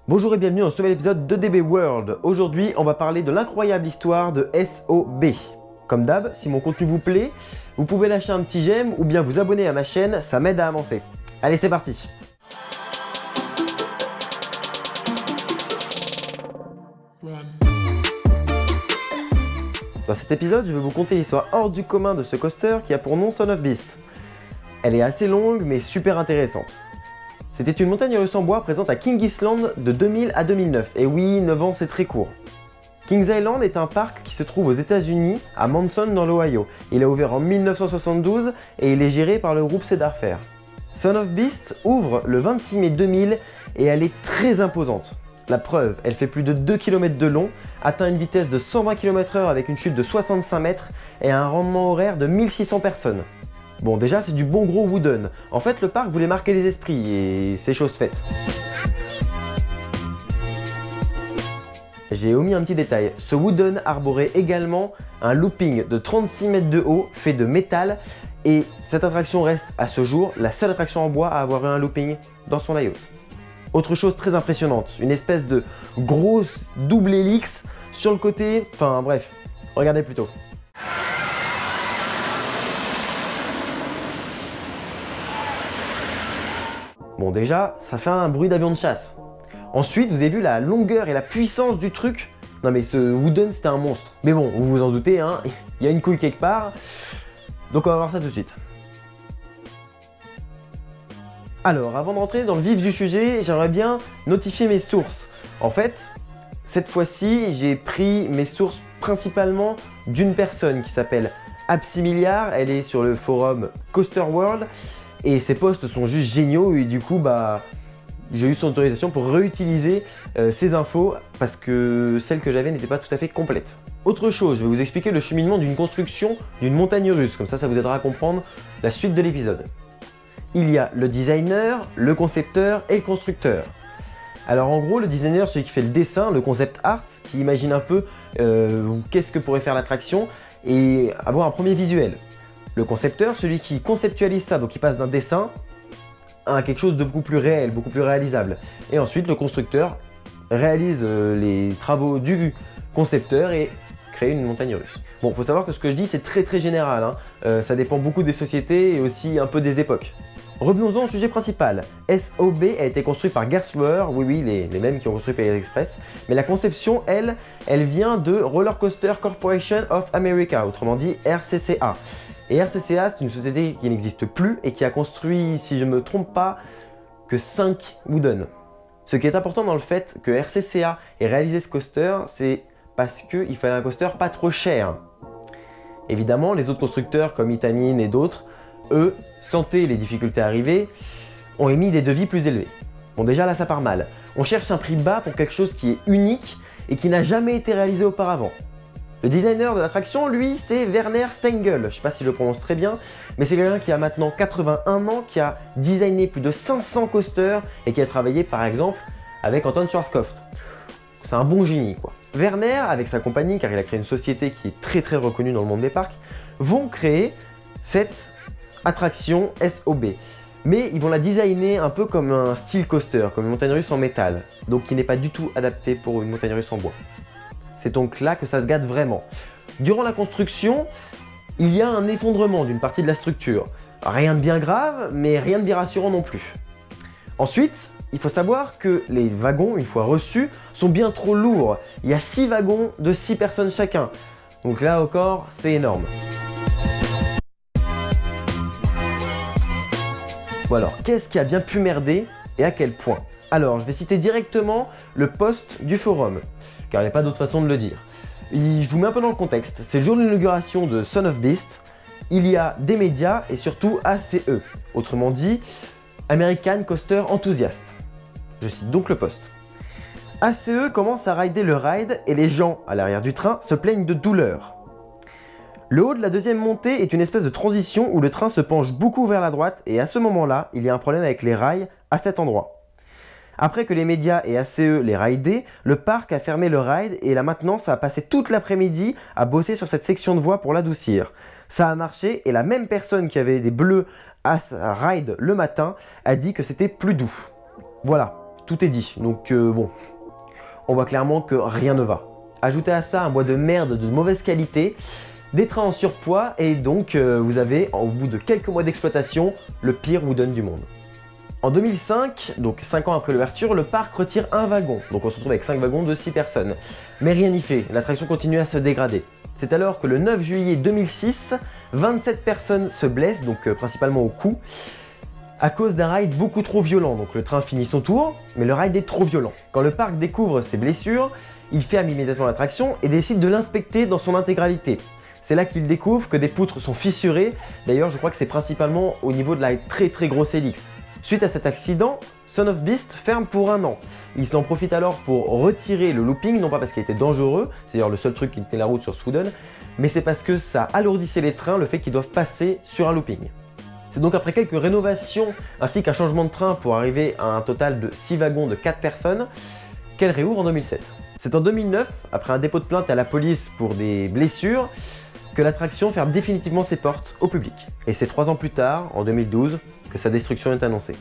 Bonjour et bienvenue dans ce nouvel épisode de DB World. Aujourd'hui, on va parler de l'incroyable histoire de SOB. Comme d'hab, si mon contenu vous plaît, vous pouvez lâcher un petit j'aime ou bien vous abonner à ma chaîne, ça m'aide à avancer. Allez, c'est parti. Dans cet épisode, je vais vous conter l'histoire hors du commun de ce coaster qui a pour nom Son of Beast. Elle est assez longue mais super intéressante. C'était une montagne russe en bois présente à Kings Island de 2000 à 2009. Et oui, 9 ans c'est très court. Kings Island est un parc qui se trouve aux États-Unis, à Manson dans l'Ohio. Il a ouvert en 1972 et il est géré par le groupe Cedar Fair. Son of Beast ouvre le 26 mai 2000 et elle est très imposante. La preuve, elle fait plus de 2 km de long, atteint une vitesse de 120 km/h avec une chute de 65 mètres et un rendement horaire de 1600 personnes. Bon, déjà c'est du bon gros wooden. En fait, le parc voulait marquer les esprits et c'est chose faite. J'ai omis un petit détail. Ce wooden arborait également un looping de 36 mètres de haut fait de métal et cette attraction reste à ce jour la seule attraction en bois à avoir eu un looping dans son layout. Autre chose très impressionnante, une espèce de grosse double hélice sur le côté, enfin bref, regardez plutôt. Bon déjà, ça fait un bruit d'avion de chasse. Ensuite, vous avez vu la longueur et la puissance du truc. Non mais ce wooden c'était un monstre. Mais bon, vous vous en doutez, hein, il y a une couille quelque part. Donc on va voir ça tout de suite. Alors, avant de rentrer dans le vif du sujet, j'aimerais bien notifier mes sources. En fait, cette fois-ci, j'ai pris mes sources principalement d'une personne qui s'appelle Absimilliard. Elle est sur le forum Coaster World et ses posts sont juste géniaux et du coup, j'ai eu son autorisation pour réutiliser ces infos parce que celle que j'avais n'était pas tout à fait complète. Autre chose, je vais vous expliquer le cheminement d'une construction d'une montagne russe. Comme ça vous aidera à comprendre la suite de l'épisode. Il y a le designer, le concepteur et le constructeur. Alors en gros, le designer, celui qui fait le dessin, le concept art, qui imagine un peu qu'est-ce que pourrait faire l'attraction et avoir un premier visuel. Le concepteur, celui qui conceptualise ça, donc qui passe d'un dessin à quelque chose de beaucoup plus réel, beaucoup plus réalisable. Et ensuite, le constructeur réalise les travaux du concepteur et crée une montagne russe. Bon, faut savoir que ce que je dis, c'est très général, hein. Ça dépend beaucoup des sociétés et aussi un peu des époques. Revenons-en au sujet principal. SOB a été construit par Gerstlauer, oui, les mêmes qui ont construit Pirates Express, mais la conception, elle vient de Roller Coaster Corporation of America, autrement dit RCCA. Et RCCA, c'est une société qui n'existe plus et qui a construit, si je ne me trompe pas, que 5 wooden. Ce qui est important dans le fait que RCCA ait réalisé ce coaster, c'est parce qu'il fallait un coaster pas trop cher. Évidemment, les autres constructeurs comme Itamine et d'autres, eux, sentaient les difficultés arriver, ont émis des devis plus élevés. Bon déjà là ça part mal. On cherche un prix bas pour quelque chose qui est unique et qui n'a jamais été réalisé auparavant. Le designer de l'attraction, lui, c'est Werner Stengel. Je ne sais pas si je le prononce très bien, mais c'est quelqu'un qui a maintenant 81 ans, qui a designé plus de 500 coasters et qui a travaillé par exemple avec Anton Schwarzkopf. C'est un bon génie quoi. Werner, avec sa compagnie, car il a créé une société qui est très reconnue dans le monde des parcs, vont créer cette attraction SOB. Mais ils vont la designer un peu comme un style coaster, comme une montagne russe en métal, donc qui n'est pas du tout adapté pour une montagne russe en bois. C'est donc là que ça se gâte vraiment. Durant la construction, il y a un effondrement d'une partie de la structure. Rien de bien grave, mais rien de bien rassurant non plus. Ensuite, il faut savoir que les wagons, une fois reçus, sont bien trop lourds. Il y a 6 wagons de 6 personnes chacun. Donc là encore, c'est énorme. Bon alors, qu'est-ce qui a bien pu merder et à quel point? Alors, je vais citer directement le post du forum, car il n'y a pas d'autre façon de le dire. Je vous mets un peu dans le contexte. C'est le jour de l'inauguration de Son of Beast. Il y a des médias et surtout ACE, autrement dit American Coaster Enthusiast. Je cite donc le post. ACE commence à rider le ride et les gens à l'arrière du train se plaignent de douleur. Le haut de la deuxième montée est une espèce de transition où le train se penche beaucoup vers la droite et à ce moment-là, il y a un problème avec les rails à cet endroit. Après que les médias et ACE les ridaient, le parc a fermé le ride et la maintenance a passé toute l'après-midi à bosser sur cette section de voie pour l'adoucir. Ça a marché et la même personne qui avait des bleus à ride le matin a dit que c'était plus doux. Voilà, tout est dit. Donc bon, on voit clairement que rien ne va. Ajoutez à ça un bois de merde de mauvaise qualité, des trains en surpoids et donc vous avez, au bout de quelques mois d'exploitation, le pire wooden du monde. En 2005, donc 5 ans après l'ouverture, le parc retire un wagon, donc on se retrouve avec 5 wagons de 6 personnes. Mais rien n'y fait, l'attraction continue à se dégrader. C'est alors que le 9 juillet 2006, 27 personnes se blessent, donc principalement au cou, à cause d'un ride beaucoup trop violent. Donc le train finit son tour, mais le ride est trop violent. Quand le parc découvre ses blessures, il ferme immédiatement l'attraction et décide de l'inspecter dans son intégralité. C'est là qu'il découvre que des poutres sont fissurées, d'ailleurs je crois que c'est principalement au niveau de la très grosse hélice. Suite à cet accident, Son of Beast ferme pour 1 an. Il s'en profite alors pour retirer le looping, non pas parce qu'il était dangereux, c'est d'ailleurs le seul truc qui tenait la route sur Sweden, mais c'est parce que ça alourdissait les trains le fait qu'ils doivent passer sur un looping. C'est donc après quelques rénovations ainsi qu'un changement de train pour arriver à un total de 6 wagons de 4 personnes qu'elle réouvre en 2007. C'est en 2009, après un dépôt de plainte à la police pour des blessures, que l'attraction ferme définitivement ses portes au public. Et c'est 3 ans plus tard, en 2012, que sa destruction est annoncée.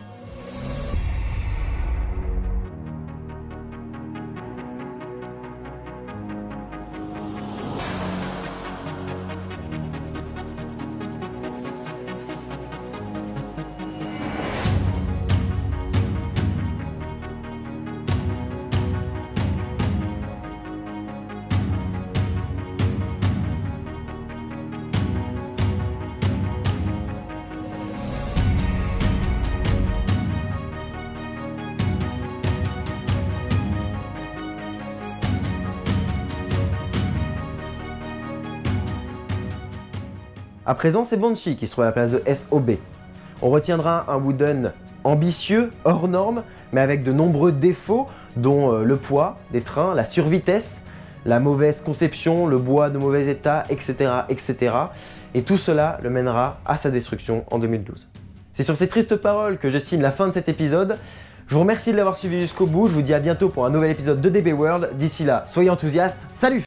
À présent, c'est Banshee qui se trouve à la place de SOB. On retiendra un wooden ambitieux, hors norme, mais avec de nombreux défauts, dont le poids des trains, la survitesse, la mauvaise conception, le bois de mauvais état, etc., etc. Et tout cela le mènera à sa destruction en 2012. C'est sur ces tristes paroles que je signe la fin de cet épisode. Je vous remercie de l'avoir suivi jusqu'au bout, je vous dis à bientôt pour un nouvel épisode de DB World. D'ici là, soyez enthousiastes, salut!